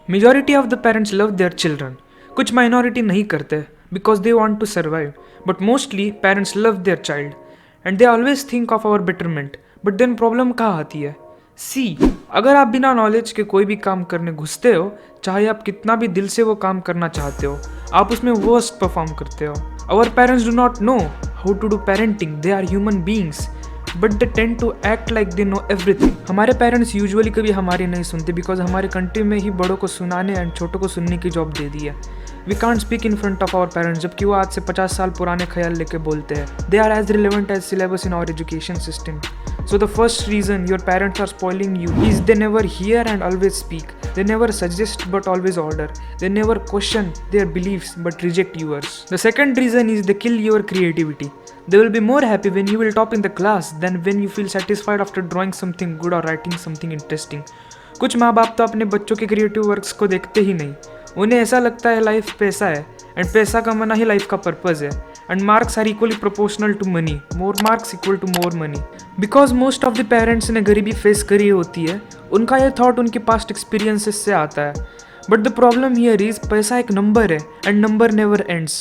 Majority of the parents love their children. कुछ minority नहीं करते because they want to survive, but mostly parents love their child and they always think of our betterment. But then problem कहाँ आती है? सी, अगर आप बिना knowledge के कोई भी काम करने घुसते हो, चाहे आप कितना भी दिल से वो काम करना चाहते हो, आप उसमें वर्स्ट परफॉर्म करते हो. Our parents do not know how to do parenting. They are human beings but they tend to act like they know everything. हमारे पेरेंट्स यूजुअली कभी हमारी नहीं सुनते बिकॉज हमारे कंट्री में ही बड़ों को सुनाने एंड छोटों को सुनने की जॉब दे दी है. We can't speak in front of our parents, जबकि वो आज से 50 साल पुराने ख्याल लेके बोलते हैं. They are as relevant as syllabus in our education system. So the first reason your parents are spoiling you is they never hear and always speak. They never suggest but always order. They never question their beliefs but reject yours. The second reason is they kill your creativity. They will be more happy when you will top in the class than when you feel satisfied after drawing something good or writing something interesting. कुछ माँ बाप तो अपने बच्चों के creative works को देखते ही नहीं. उन्हें ऐसा लगता है लाइफ पैसा है एंड पैसा कमाना ही लाइफ का पर्पज़ है. And marks are equally proportional to money. More marks equal to more money. Because most of the parents ने गरीबी फेस करी होती है, उनका ये थॉट उनके पास्ट एक्सपीरियंसेस से आता है. But the problem here is पैसा एक नंबर है and number never ends.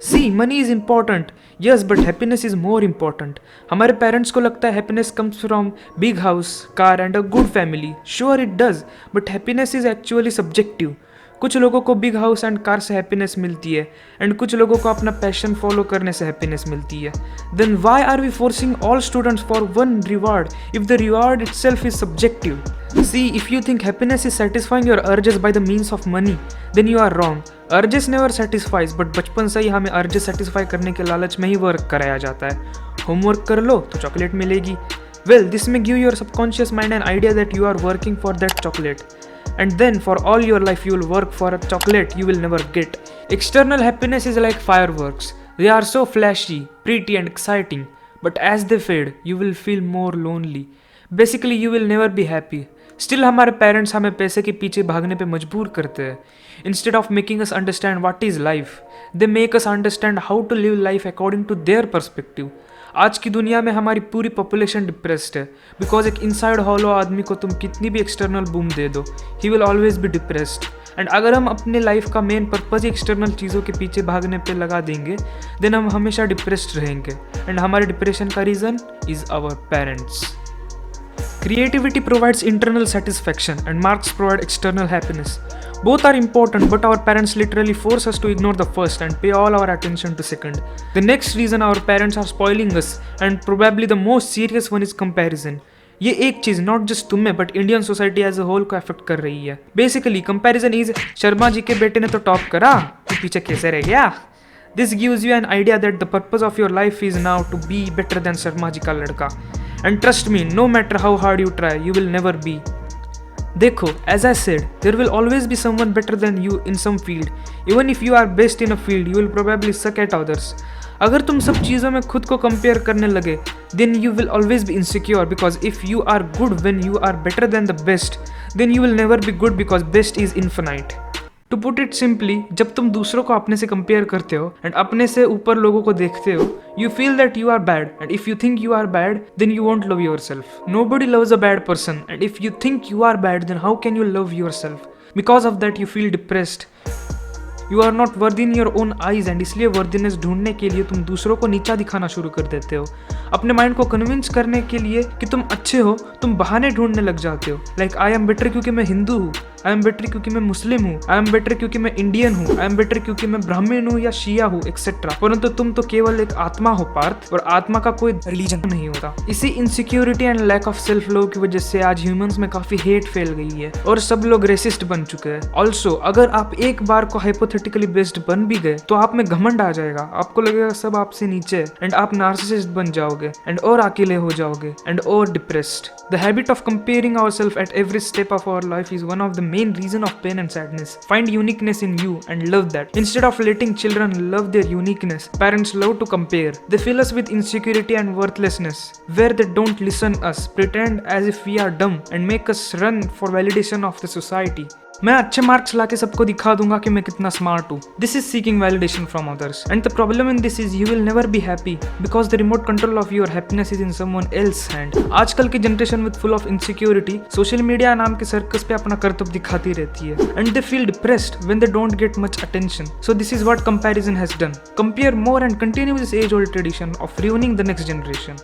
See, money is important, yes, but happiness is more important. हमारे पेरेंट्स को लगता है happiness comes from big house, car and a good family. Sure it does, but happiness is actually subjective. कुछ लोगों को big house and car से happiness मिलती है एंड कुछ लोगों को अपना पैशन फॉलो करने से हैप्पीनेस मिलती है. Then why are we forcing all students for one reward if the reward itself is subjective? See, if you think happiness is satisfying your urges by the means of money, then you are wrong. Urges never satisfies, but बचपन से ही हमें urges satisfy करने के लालच में ही work कराया जाता है. होमवर्क कर लो तो चॉकलेट मिलेगी. Well, this may give your subconscious mind an idea that you are working for that chocolate. And then for all your life you will work for a chocolate you will never get. External happiness is like fireworks. They are so flashy, pretty and exciting, but as they fade you will feel more lonely. Basically you will never be happy. Still हमारे parents हमें पैसे के पीछे भागने पे मजबूर करते हैं. Instead of making us understand what is life, they make us understand how to live life according to their perspective. आज की दुनिया में हमारी पूरी पॉपुलेशन डिप्रेस्ड है बिकॉज एक इनसाइड हॉलो आदमी को तुम कितनी भी एक्सटर्नल बूम दे दो, he will always be depressed. And अगर हम अपने लाइफ का मेन पर्पज एक्सटर्नल चीज़ों के पीछे भागने पे लगा देंगे, देन हम हमेशा डिप्रेस्ड रहेंगे एंड हमारे डिप्रेशन का reason is our parents. Creativity provides internal satisfaction and marks provide external happiness. Both are important, but our parents literally force us to ignore the first and pay all our attention to second. The next reason our parents are spoiling us, and probably the most serious one, is comparison. ये एक चीज not just तुम्हें but Indian society as a whole को affect कर रही है. Basically comparison is Sharma ji के बेटे ने तो टॉप करा, तो पीछे कैसे रह गया. This gives you an idea that the purpose of your life is now to be better than Sharma ji का लड़का. And trust me, no matter how hard you try, you will never be. देखो, as I said, there will always be someone better than you in some field. Even if you are best in a field, you will probably suck at others. अगर तुम सब चीज़ों में खुद को compare करने लगे, then you will always be insecure because if you are good when you are better than the best, then you will never be good because best is infinite. To put it simply, जब तुम दूसरों को अपने से compare करते हो and अपने से ऊपर लोगों को देखते हो, you feel that you are bad and if you think you are bad then you won't love yourself. Nobody loves a bad person and if you think you are bad then how can you love yourself? Because of that you feel depressed. You are not worthy in your own eyes and इसलिए worthiness ढूंढने के लिए तुम दूसरों को नीचा दिखाना शुरू कर देते हो. अपने माइंड को कन्विंस करने के लिए कि तुम अच्छे हो, तुम बहाने ढूंढने लग जाते हो. लाइक आई एम बेटर क्योंकि मैं हिंदू हूँ, आई एम बेटर क्योंकि मैं मुस्लिम हूँ, आई एम बेटर क्योंकि मैं इंडियन हूँ, आई एम बेटर क्योंकि मैं ब्राह्मण हूँ या शिया हूँ एक्सेट्रा. परंतु तुम तो केवल एक आत्मा हो पार्थ, और आत्मा का कोई रिलीजन नहीं होता. इसी insecurity and lack of self love की वजह से आज ह्यूमंस में काफी हेट फैल गई है और सब लोग रेसिस्ट बन चुके हैं. ऑल्सो अगर आप एक बार को हाइपोथेटिकली बेस्ड बन भी गए तो आप में घमंड आ जाएगा. आपको लगेगा सब आपसे नीचे है एंड आप नार्सिसिस्ट बन जाओगे एंड और अकेले हो जाओगे एंड और depressed. The habit of comparing ourselves at every step of our life is one of the main reason of pain and sadness. Find uniqueness in you and love that. Instead of letting children love their uniqueness, parents love to compare. They fill us with insecurity and worthlessness, where they don't listen us, pretend as if we are dumb, and make us run for validation of the society. मैं अच्छे marks लाके सबको दिखा दूंगा कि मैं कितना smart हूँ. This is seeking validation from others and the problem in this is you will never be happy because the remote control of your happiness is in someone else hand. आजकल की generation with full of insecurity social media नाम के circus पे अपना कर्तव्य दिखाती रहती है and they feel depressed when they don't get much attention. So this is what comparison has done. Compare more and continue this age old tradition of ruining the next generation.